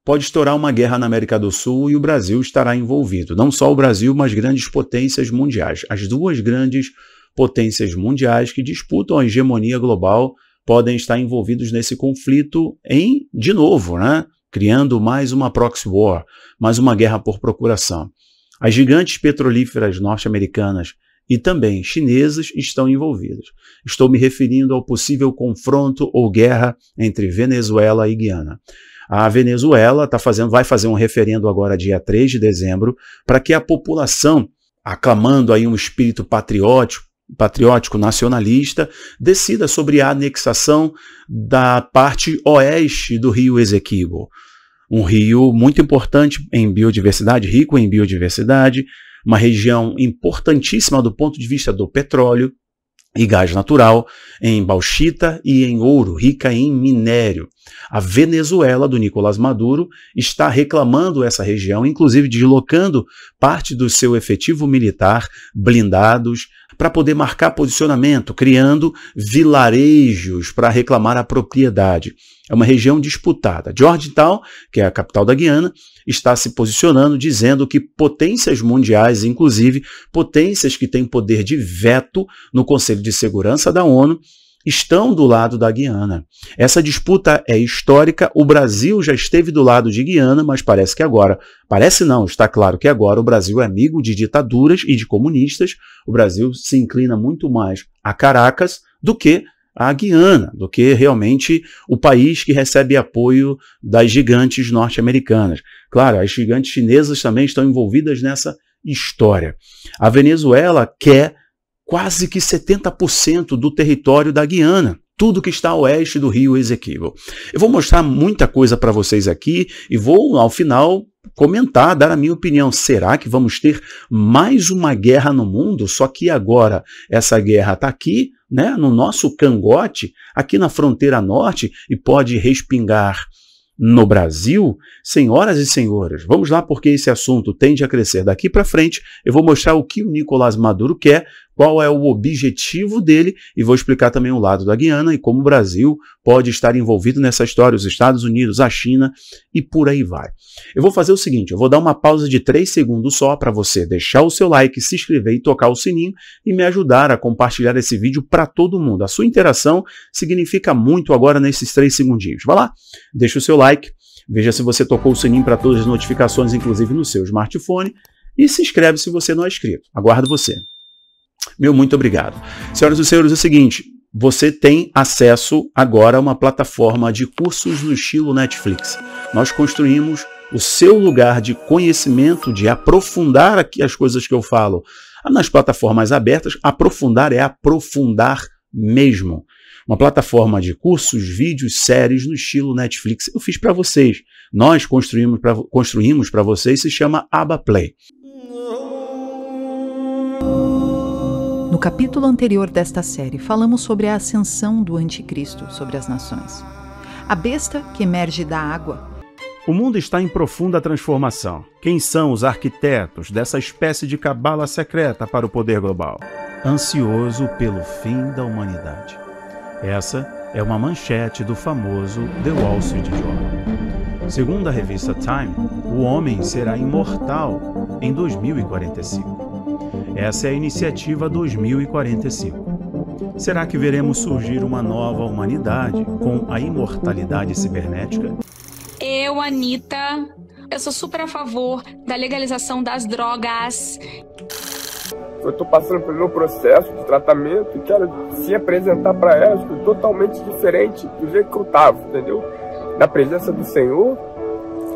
pode estourar uma guerra na América do Sul e o Brasil estará envolvido. Não só o Brasil, mas grandes potências mundiais. As duas grandes potências mundiais que disputam a hegemonia global podem estar envolvidos nesse conflito de novo, né? Criando mais uma proxy war, mais uma guerra por procuração. As gigantes petrolíferas norte-americanas e também chinesas estão envolvidas. Estou me referindo ao possível confronto ou guerra entre Venezuela e Guiana. A Venezuela vai fazer um referendo agora dia 3 de dezembro para que a população, aclamando aí um espírito patriótico nacionalista, decida sobre a anexação da parte oeste do rio Essequibo. Um rio muito importante em biodiversidade, rico em biodiversidade, uma região importantíssima do ponto de vista do petróleo e gás natural, em bauxita e em ouro, rica em minério. A Venezuela, do Nicolás Maduro, está reclamando essa região, inclusive deslocando parte do seu efetivo militar, blindados, para poder marcar posicionamento, criando vilarejos para reclamar a propriedade. É uma região disputada. Georgetown, que é a capital da Guiana, está se posicionando, dizendo que potências mundiais, inclusive potências que têm poder de veto no Conselho de Segurança da ONU, estão do lado da Guiana. Essa disputa é histórica, o Brasil já esteve do lado de Guiana, mas parece que agora, parece não, está claro que agora o Brasil é amigo de ditaduras e de comunistas, o Brasil se inclina muito mais a Caracas do que a Guiana, do que realmente o país que recebe apoio das gigantes norte-americanas. Claro, as gigantes chinesas também estão envolvidas nessa história. A Venezuela quer quase que 70% do território da Guiana, tudo que está a oeste do rio Essequibo. Eu vou mostrar muita coisa para vocês aqui e vou, ao final, comentar, dar a minha opinião. Será que vamos ter mais uma guerra no mundo? Só que agora essa guerra está aqui, né, no nosso cangote, aqui na fronteira norte, e pode respingar no Brasil. Senhoras e senhores, vamos lá, porque esse assunto tende a crescer daqui para frente. Eu vou mostrar o que o Nicolás Maduro quer, qual é o objetivo dele, e vou explicar também o lado da Guiana e como o Brasil pode estar envolvido nessa história, os Estados Unidos, a China e por aí vai. Eu vou fazer o seguinte, eu vou dar uma pausa de 3 segundos só para você deixar o seu like, se inscrever e tocar o sininho e me ajudar a compartilhar esse vídeo para todo mundo. A sua interação significa muito agora nesses 3 segundinhos. Vai lá, deixa o seu like, veja se você tocou o sininho para todas as notificações, inclusive no seu smartphone, e se inscreve se você não é inscrito. Aguardo você. Meu muito obrigado. Senhoras e senhores, é o seguinte, você tem acesso agora a uma plataforma de cursos no estilo Netflix. Nós construímos o seu lugar de conhecimento, de aprofundar aqui as coisas que eu falo nas plataformas abertas. Aprofundar é aprofundar mesmo. Uma plataforma de cursos, vídeos, séries no estilo Netflix. Eu fiz para vocês. Nós construímos para vocês, se chama AbaPlay. No capítulo anterior desta série, falamos sobre a ascensão do anticristo sobre as nações. A besta que emerge da água. O mundo está em profunda transformação. Quem são os arquitetos dessa espécie de cabala secreta para o poder global? Ansioso pelo fim da humanidade. Essa é uma manchete do famoso The Wall Street Journal. Segundo a revista Time, o homem será imortal em 2045. Essa é a iniciativa 2045. Será que veremos surgir uma nova humanidade com a imortalidade cibernética? Eu, Anitta, eu sou super a favor da legalização das drogas. Eu estou passando pelo meu processo de tratamento e quero se apresentar para elas totalmente diferente do jeito que eu estava, entendeu? Na presença do Senhor,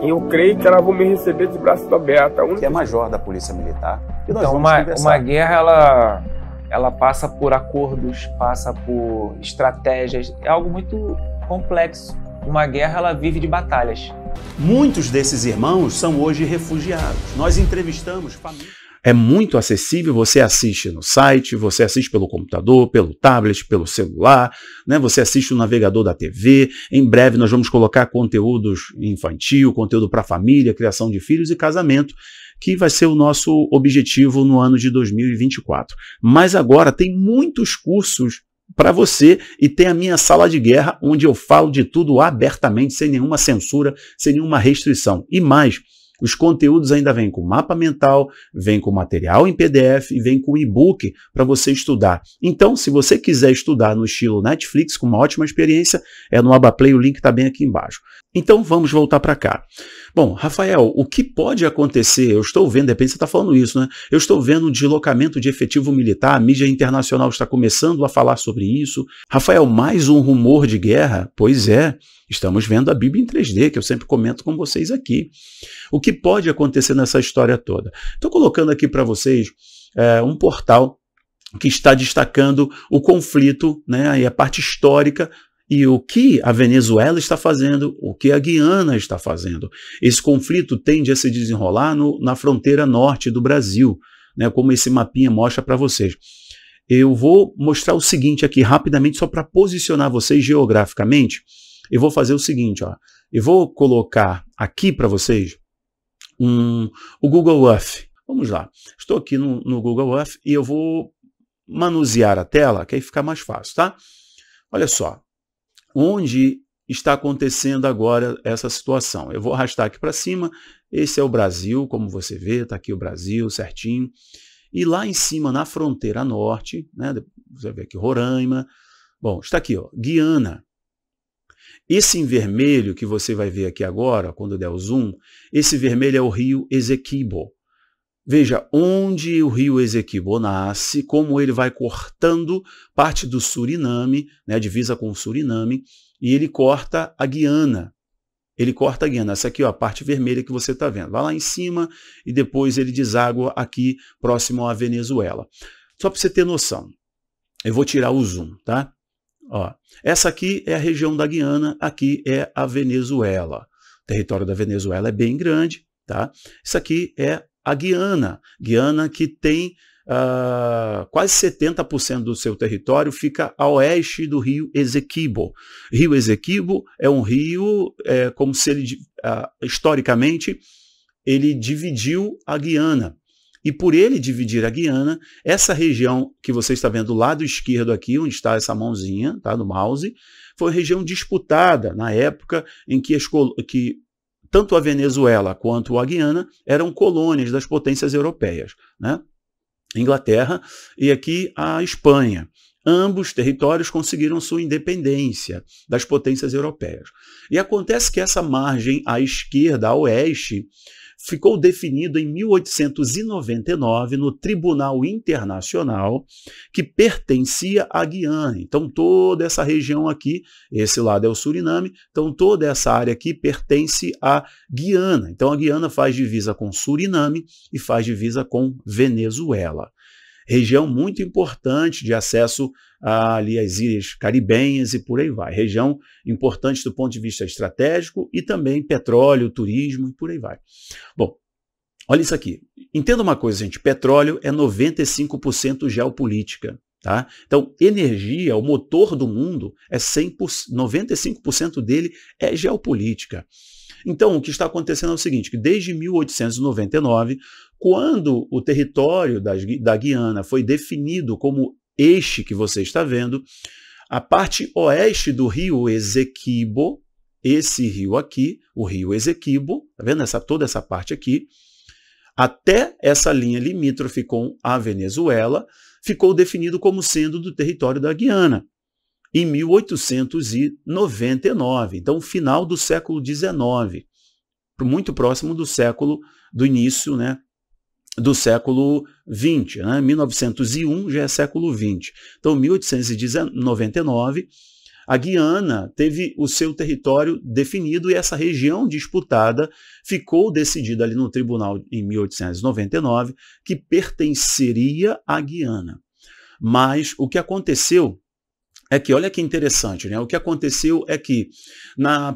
e eu creio que elas vão me receber de braços abertos. Você é major da Polícia Militar. E nós então, uma guerra, ela passa por acordos, passa por estratégias. É algo muito complexo. Uma guerra, ela vive de batalhas. Muitos desses irmãos são hoje refugiados. Nós entrevistamos famílias. É muito acessível, você assiste no site, você assiste pelo computador, pelo tablet, pelo celular, né? Você assiste no navegador da TV. Em breve nós vamos colocar conteúdos infantil, conteúdo para família, criação de filhos e casamento, que vai ser o nosso objetivo no ano de 2024. Mas agora tem muitos cursos para você, e tem a minha sala de guerra, onde eu falo de tudo abertamente, sem nenhuma censura, sem nenhuma restrição. E mais, os conteúdos ainda vêm com mapa mental, vêm com material em PDF e vêm com e-book para você estudar. Então, se você quiser estudar no estilo Netflix, com uma ótima experiência, é no Abaplay, o link está bem aqui embaixo. Então, vamos voltar para cá. Bom, Rafael, o que pode acontecer? Eu estou vendo, de repente você está falando isso, né? Eu estou vendo um deslocamento de efetivo militar, a mídia internacional está começando a falar sobre isso. Rafael, mais um rumor de guerra? Pois é. Estamos vendo a Bíblia em 3D, que eu sempre comento com vocês aqui. O que pode acontecer nessa história toda? Estou colocando aqui para vocês um portal que está destacando o conflito, né, e a parte histórica, e o que a Venezuela está fazendo, o que a Guiana está fazendo. Esse conflito tende a se desenrolar na fronteira norte do Brasil, né, como esse mapinha mostra para vocês. Eu vou mostrar o seguinte aqui rapidamente, só para posicionar vocês geograficamente. Eu vou fazer o seguinte, ó. Eu vou colocar aqui para vocês o Google Earth. Vamos lá. Estou aqui no Google Earth e eu vou manusear a tela, que aí fica mais fácil, tá? Olha só. Onde está acontecendo agora essa situação? Eu vou arrastar aqui para cima. Esse é o Brasil, como você vê, está aqui o Brasil certinho. E lá em cima, na fronteira norte, né? Você vê aqui Roraima. Bom, está aqui, ó, Guiana. Esse em vermelho que você vai ver aqui agora, quando der o zoom, esse vermelho é o rio Esequibo. Veja onde o rio Esequibo nasce, como ele vai cortando parte do Suriname, né, divisa com o Suriname, e ele corta a Guiana. Ele corta a Guiana. Essa aqui, ó, a parte vermelha que você está vendo. Vai lá em cima e depois ele deságua aqui próximo à Venezuela. Só para você ter noção. Eu vou tirar o zoom, tá? Ó, essa aqui é a região da Guiana, aqui é a Venezuela. O território da Venezuela é bem grande, tá? Isso aqui é a Guiana. Guiana que tem quase 70% do seu território fica a oeste do rio Esequibo. Rio Esequibo é um rio, como se ele, historicamente, ele dividiu a Guiana. E por ele dividir a Guiana, essa região que você está vendo do lado esquerdo aqui, onde está essa mãozinha, tá, do mouse, foi região disputada na época em que tanto a Venezuela quanto a Guiana eram colônias das potências europeias, né? Inglaterra e aqui a Espanha. Ambos territórios conseguiram sua independência das potências europeias. E acontece que essa margem à esquerda, a oeste, ficou definido em 1899 no Tribunal Internacional que pertencia à Guiana. Então toda essa região aqui, esse lado é o Suriname, então toda essa área aqui pertence à Guiana. Então a Guiana faz divisa com Suriname e faz divisa com Venezuela. Região muito importante de acesso ali às ilhas caribenhas e por aí vai. Região importante do ponto de vista estratégico e também petróleo, turismo e por aí vai. Bom, olha isso aqui. Entenda uma coisa, gente. Petróleo é 95% geopolítica. Tá? Então, energia, o motor do mundo, é 95% dele é geopolítica. Então, o que está acontecendo é o seguinte, que desde 1899, quando o território da Guiana foi definido como este que você está vendo, a parte oeste do rio Esequibo, esse rio aqui, o rio Esequibo, tá vendo toda essa parte aqui, até essa linha limítrofe com a Venezuela, ficou definido como sendo do território da Guiana, em 1899, então final do século XIX, muito próximo do início, né, do século XX, né? 1901 já é século XX. Então, 1899, a Guiana teve o seu território definido e essa região disputada ficou decidida ali no tribunal em 1899 que pertenceria à Guiana. Mas o que aconteceu é que, olha que interessante, né? O que aconteceu é que,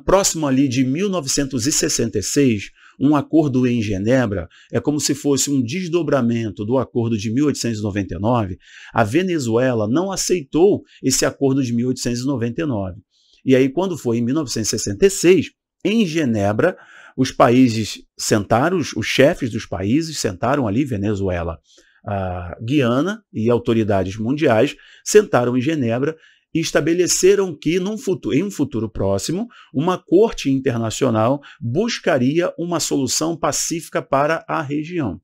próximo ali de 1966, um acordo em Genebra é como se fosse um desdobramento do acordo de 1899. A Venezuela não aceitou esse acordo de 1899. E aí, quando foi em 1966, em Genebra, os países sentaram, os chefes dos países sentaram ali, Venezuela, a Guiana e autoridades mundiais sentaram em Genebra e estabeleceram que em um futuro próximo, uma corte internacional buscaria uma solução pacífica para a região.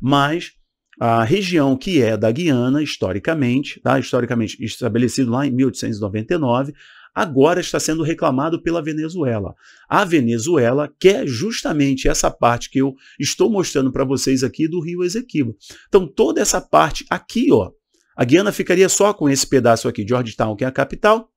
Mas a região que é da Guiana, historicamente estabelecido lá em 1899, agora está sendo reclamado pela Venezuela. A Venezuela quer justamente essa parte que eu estou mostrando para vocês aqui do Rio Esequibo. Então, toda essa parte aqui, ó, a Guiana ficaria só com esse pedaço aqui, Georgetown, que é a capital,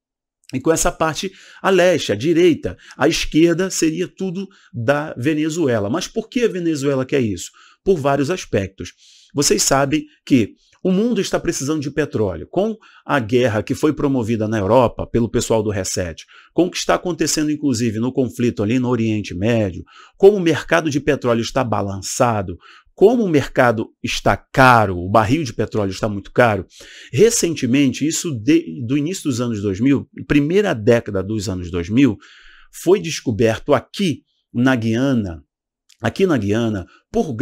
e com essa parte a leste, à direita, à esquerda, seria tudo da Venezuela. Mas por que a Venezuela quer isso? Por vários aspectos. Vocês sabem que o mundo está precisando de petróleo. Com a guerra que foi promovida na Europa pelo pessoal do Reset, com o que está acontecendo inclusive no conflito ali no Oriente Médio, como o mercado de petróleo está balançado, como o mercado está caro, o barril de petróleo está muito caro, recentemente, isso do início dos anos 2000, primeira década dos anos 2000, foi descoberto aqui na Guiana, por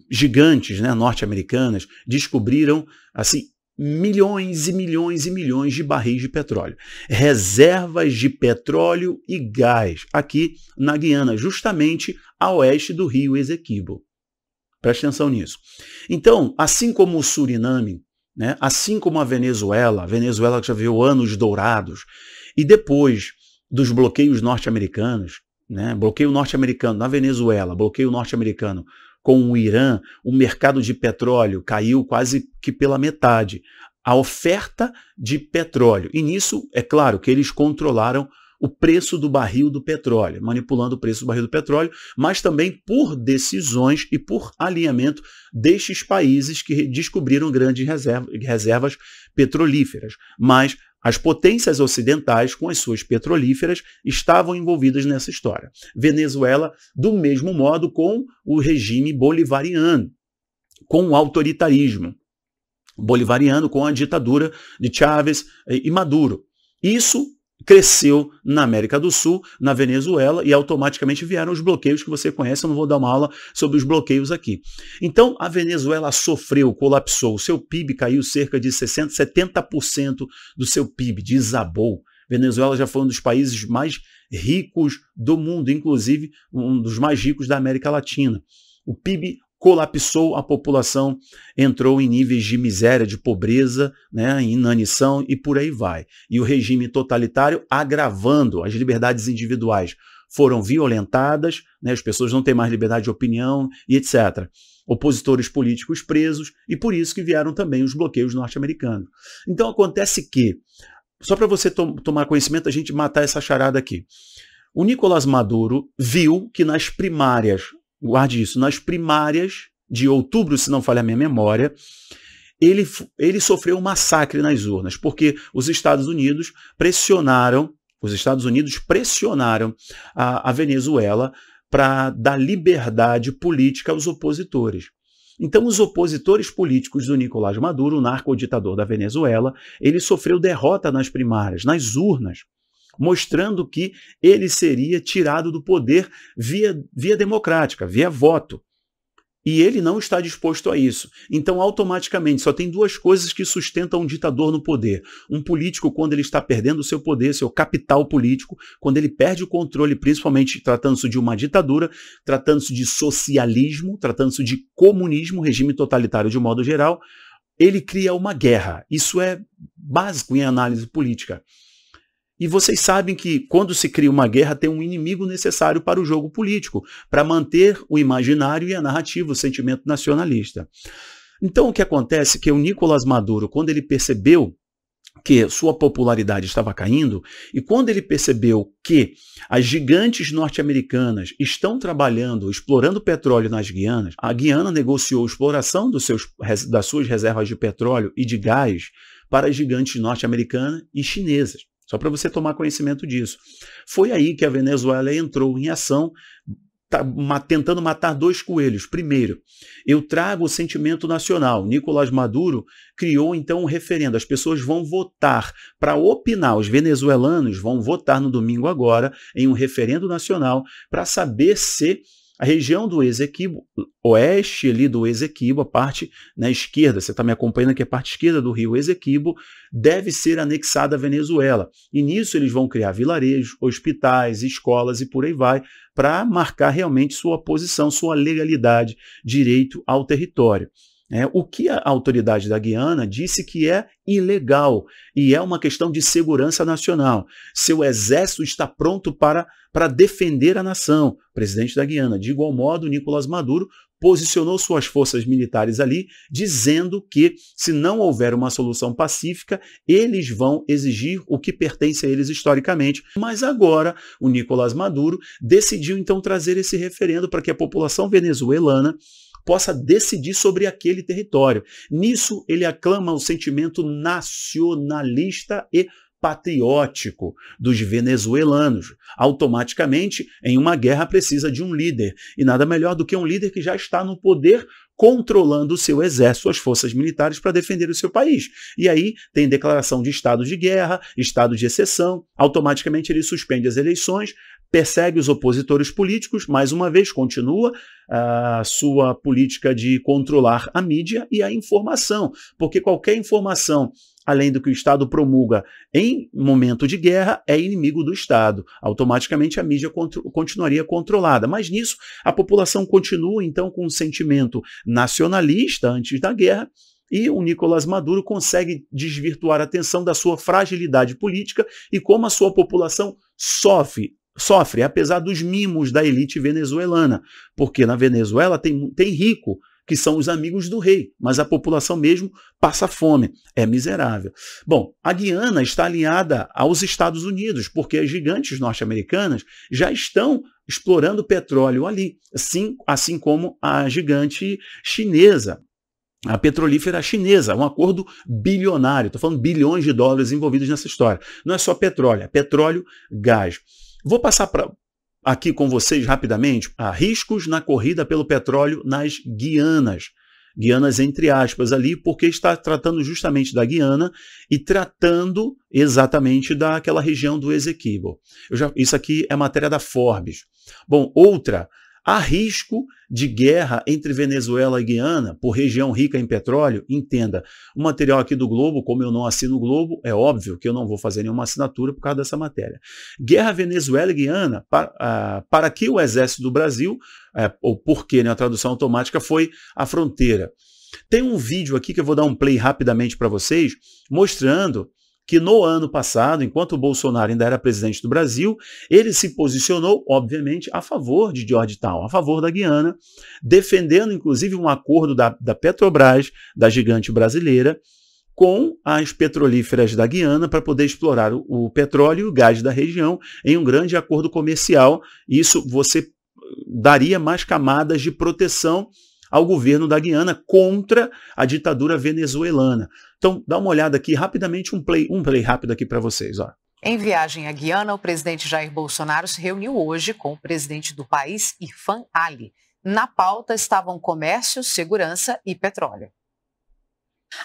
gigantes, né, norte-americanas, descobriram assim milhões e milhões e milhões de barris de petróleo. Reservas de petróleo e gás aqui na Guiana, justamente a oeste do rio Esequibo. Preste atenção nisso. Então, assim como o Suriname, né, assim como a Venezuela que já viu anos dourados, e depois dos bloqueios norte-americanos, né, bloqueio norte-americano na Venezuela, bloqueio norte-americano com o Irã, o mercado de petróleo caiu quase que pela metade. A oferta de petróleo. E nisso, é claro que eles controlaram o preço do barril do petróleo, manipulando o preço do barril do petróleo, mas também por decisões e por alinhamento destes países que descobriram grandes reservas petrolíferas. Mas as potências ocidentais, com as suas petrolíferas, estavam envolvidas nessa história. Venezuela, do mesmo modo, com o regime bolivariano, com o autoritarismo bolivariano, com a ditadura de Chávez e Maduro. Isso cresceu na América do Sul, na Venezuela, e automaticamente vieram os bloqueios que você conhece. Eu não vou dar uma aula sobre os bloqueios aqui. Então, a Venezuela sofreu, colapsou, o seu PIB caiu cerca de 70% do seu PIB, desabou. Venezuela já foi um dos países mais ricos do mundo, inclusive um dos mais ricos da América Latina. O PIB colapsou, a população entrou em níveis de miséria, de pobreza, né, inanição e por aí vai. E o regime totalitário agravando as liberdades individuais foram violentadas, né, as pessoas não têm mais liberdade de opinião e etc. Opositores políticos presos e por isso que vieram também os bloqueios norte-americanos. Então acontece que, só para você tomar conhecimento, a gente matar essa charada aqui. O Nicolás Maduro viu que nas primárias, guarde isso, nas primárias de outubro, se não falha a minha memória, ele sofreu um massacre nas urnas, porque os Estados Unidos pressionaram a Venezuela para dar liberdade política aos opositores. Então, os opositores políticos do Nicolás Maduro, o narcoditador da Venezuela, ele sofreu derrota nas primárias, nas urnas, mostrando que ele seria tirado do poder via democrática, via voto. E ele não está disposto a isso. Então, automaticamente, só tem duas coisas que sustentam um ditador no poder. Um político, quando ele está perdendo o seu poder, seu capital político, quando ele perde o controle, principalmente tratando-se de uma ditadura, tratando-se de socialismo, tratando-se de comunismo, regime totalitário de modo geral, ele cria uma guerra. Isso é básico em análise política. E vocês sabem que quando se cria uma guerra tem um inimigo necessário para o jogo político, para manter o imaginário e a narrativa, o sentimento nacionalista. Então o que acontece é que o Nicolás Maduro, quando ele percebeu que sua popularidade estava caindo, e quando ele percebeu que as gigantes norte-americanas estão trabalhando, explorando petróleo nas Guianas, a Guiana negociou a exploração das suas reservas de petróleo e de gás para as gigantes norte-americanas e chinesas. Só para você tomar conhecimento disso. Foi aí que a Venezuela entrou em ação, tentando matar dois coelhos. Primeiro, eu trago o sentimento nacional. Nicolás Maduro criou então um referendo. As pessoas vão votar para opinar. Os venezuelanos vão votar no domingo agora em um referendo nacional para saber se A região do Esequibo, oeste ali do Esequibo, a parte na esquerda, você está me acompanhando aqui, a parte esquerda do rio Esequibo, deve ser anexada à Venezuela. E nisso eles vão criar vilarejos, hospitais, escolas e por aí vai, para marcar realmente sua posição, sua legalidade, direito ao território. O que a autoridade da Guiana disse que é ilegal e é uma questão de segurança nacional. Seu exército está pronto para defender a nação. O presidente da Guiana, de igual modo, Nicolás Maduro, posicionou suas forças militares ali, dizendo que, se não houver uma solução pacífica, eles vão exigir o que pertence a eles historicamente. Mas agora, o Nicolás Maduro decidiu então trazer esse referendo para que a população venezuelana possa decidir sobre aquele território. Nisso, ele aclama o sentimento nacionalista e patriótico dos venezuelanos. Automaticamente, em uma guerra precisa de um líder, e nada melhor do que um líder que já está no poder, controlando o seu exército, as forças militares para defender o seu país. E aí tem declaração de estado de guerra, estado de exceção, automaticamente ele suspende as eleições, persegue os opositores políticos, mais uma vez continua a sua política de controlar a mídia e a informação, porque qualquer informação, além do que o Estado promulga em momento de guerra, é inimigo do Estado. Automaticamente a mídia continuaria controlada. Mas nisso, a população continua, então, com um sentimento nacionalista antes da guerra, e o Nicolás Maduro consegue desvirtuar a atenção da sua fragilidade política e como a sua população sofre, apesar dos mimos da elite venezuelana, porque na Venezuela tem rico, que são os amigos do rei, mas a população mesmo passa fome, é miserável. Bom, a Guiana está alinhada aos Estados Unidos, porque as gigantes norte-americanas já estão explorando petróleo ali, assim como a gigante chinesa, a petrolífera chinesa, um acordo bilionário, estou falando bilhões de dólares envolvidos nessa história. Não é só petróleo, é petróleo, gás. Vou passar aqui com vocês rapidamente riscos na corrida pelo petróleo nas Guianas. Guianas entre aspas ali, porque está tratando justamente da Guiana e tratando exatamente daquela região do Esequibo. Isso aqui é matéria da Forbes. Bom, outra, há risco de guerra entre Venezuela e Guiana por região rica em petróleo? Entenda, o material aqui do Globo, como eu não assino o Globo, é óbvio que eu não vou fazer nenhuma assinatura por causa dessa matéria. Guerra Venezuela e Guiana, para que o exército do Brasil, ou porque, né, a tradução automática foi a fronteira. Tem um vídeo aqui que eu vou dar um play rapidamente para vocês, mostrando que no ano passado, enquanto o Bolsonaro ainda era presidente do Brasil, ele se posicionou, obviamente, a favor de Georgetown, a favor da Guiana, defendendo, inclusive, um acordo da Petrobras, da gigante brasileira, com as petrolíferas da Guiana para poder explorar o petróleo e o gás da região em um grande acordo comercial. Isso você daria mais camadas de proteção ao governo da Guiana contra a ditadura venezuelana. Então, dá uma olhada aqui rapidamente, um play rápido aqui para vocês. Ó. Em viagem à Guiana, o presidente Jair Bolsonaro se reuniu hoje com o presidente do país, Irfan Ali. Na pauta estavam comércio, segurança e petróleo.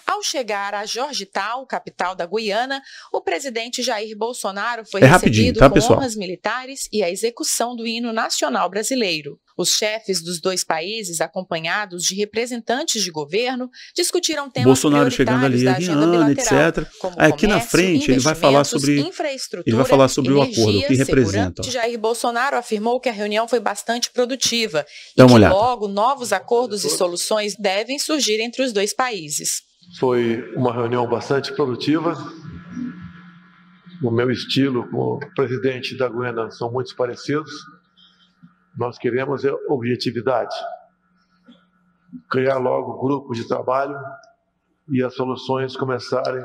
Ao chegar a Georgetown, capital da Guiana, o presidente Jair Bolsonaro foi recebido com honras militares e a execução do hino nacional brasileiro. Os chefes dos dois países, acompanhados de representantes de governo, discutiram temas Bolsonaro chegando ali, da agenda bilateral, etc. Aqui na frente ele vai falar sobre o acordo, o que representa. Jair Bolsonaro afirmou que a reunião foi bastante produtiva e que logo novos acordos e soluções devem surgir entre os dois países. Foi uma reunião bastante produtiva. O meu estilo com o presidente da Guiana são muito parecidos. Nós queremos objetividade, criar logo grupos de trabalho e as soluções começarem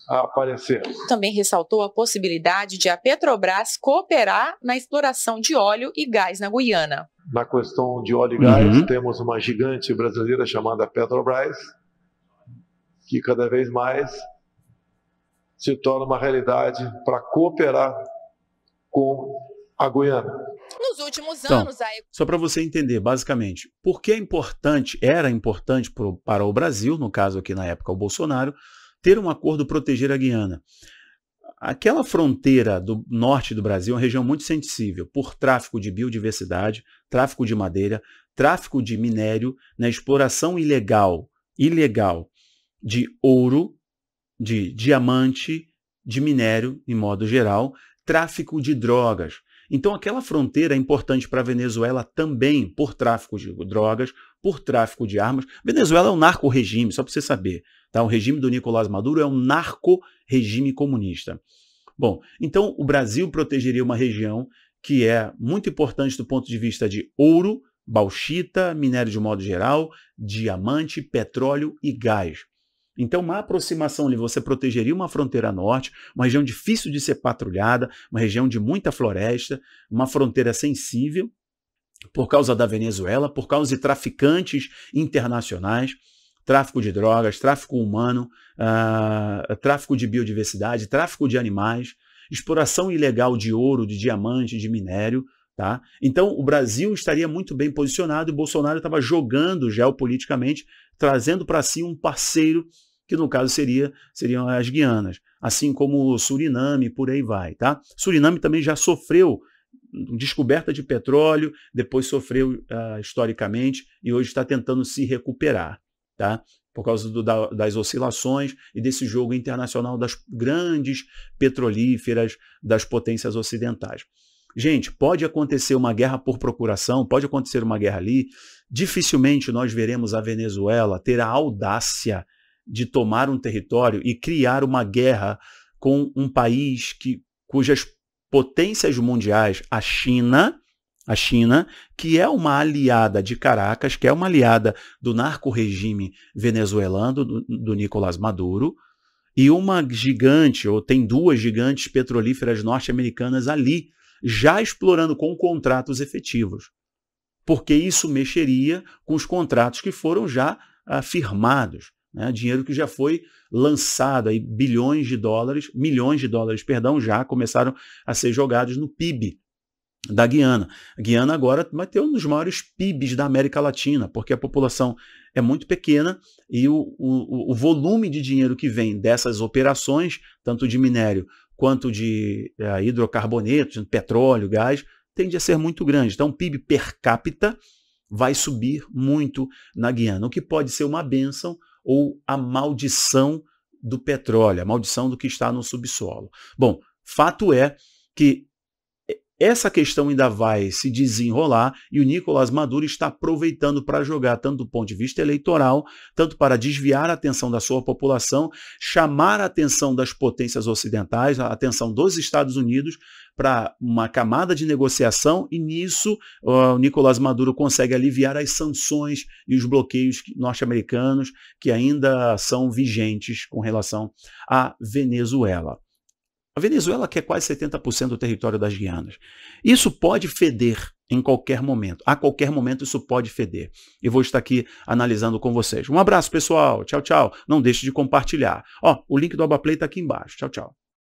a aparecer. Também ressaltou a possibilidade de a Petrobras cooperar na exploração de óleo e gás na Guiana. Na questão de óleo e gás, temos uma gigante brasileira chamada Petrobras, que cada vez mais se torna uma realidade para cooperar com a Guiana. Nos últimos anos... Só para você entender, basicamente, por que era importante para o Brasil, no caso aqui na época o Bolsonaro, ter um acordo proteger a Guiana. Aquela fronteira do norte do Brasil é uma região muito sensível por tráfico de biodiversidade, tráfico de madeira, tráfico de minério, né, exploração ilegal de ouro, de diamante, de minério, em modo geral, tráfico de drogas. Então, aquela fronteira é importante para a Venezuela também por tráfico de drogas, por tráfico de armas. Venezuela é um narco-regime, só para você saber. Tá? O regime do Nicolás Maduro é um narco-regime comunista. Bom, então o Brasil protegeria uma região que é muito importante do ponto de vista de ouro, bauxita, minério de modo geral, diamante, petróleo e gás. Então, uma aproximação ali, você protegeria uma fronteira norte, uma região difícil de ser patrulhada, uma região de muita floresta, uma fronteira sensível, por causa da Venezuela, por causa de traficantes internacionais, tráfico de drogas, tráfico humano, tráfico de biodiversidade, tráfico de animais, exploração ilegal de ouro, de diamante, de minério. Tá? Então, o Brasil estaria muito bem posicionado e o Bolsonaro estava jogando geopoliticamente, trazendo para si um parceiro que, no caso, seriam as Guianas, assim como o Suriname, por aí vai. Tá? Suriname também já sofreu descoberta de petróleo, depois sofreu historicamente e hoje está tentando se recuperar, tá? Por causa das oscilações e desse jogo internacional das grandes petrolíferas das potências ocidentais. Gente, pode acontecer uma guerra por procuração, pode acontecer uma guerra ali, dificilmente nós veremos a Venezuela ter a audácia de tomar um território e criar uma guerra com um país cujas potências mundiais, a China, que é uma aliada de Caracas, que é uma aliada do narco-regime venezuelano, do Nicolás Maduro, e uma gigante, ou tem duas gigantes petrolíferas norte-americanas ali, já explorando com contratos efetivos. Porque isso mexeria com os contratos que foram já firmados, né? Dinheiro que já foi lançado, aí milhões de dólares, já começaram a ser jogados no PIB da Guiana. A Guiana agora vai ter um dos maiores PIBs da América Latina, porque a população é muito pequena e o volume de dinheiro que vem dessas operações, tanto de minério quanto de hidrocarbonetos, petróleo, gás, tende a ser muito grande. Então, o PIB per capita vai subir muito na Guiana, o que pode ser uma bênção ou a maldição do petróleo, a maldição do que está no subsolo. Bom, fato é que essa questão ainda vai se desenrolar e o Nicolás Maduro está aproveitando para jogar, tanto do ponto de vista eleitoral, tanto para desviar a atenção da sua população, chamar a atenção das potências ocidentais, a atenção dos Estados Unidos para uma camada de negociação e nisso o Nicolás Maduro consegue aliviar as sanções e os bloqueios norte-americanos que ainda são vigentes com relação à Venezuela. A Venezuela quer quase 70% do território das Guianas. Isso pode feder em qualquer momento. A qualquer momento isso pode feder. E vou estar aqui analisando com vocês. Um abraço, pessoal. Tchau, tchau. Não deixe de compartilhar. Ó, o link do Abaplay está aqui embaixo. Tchau, tchau.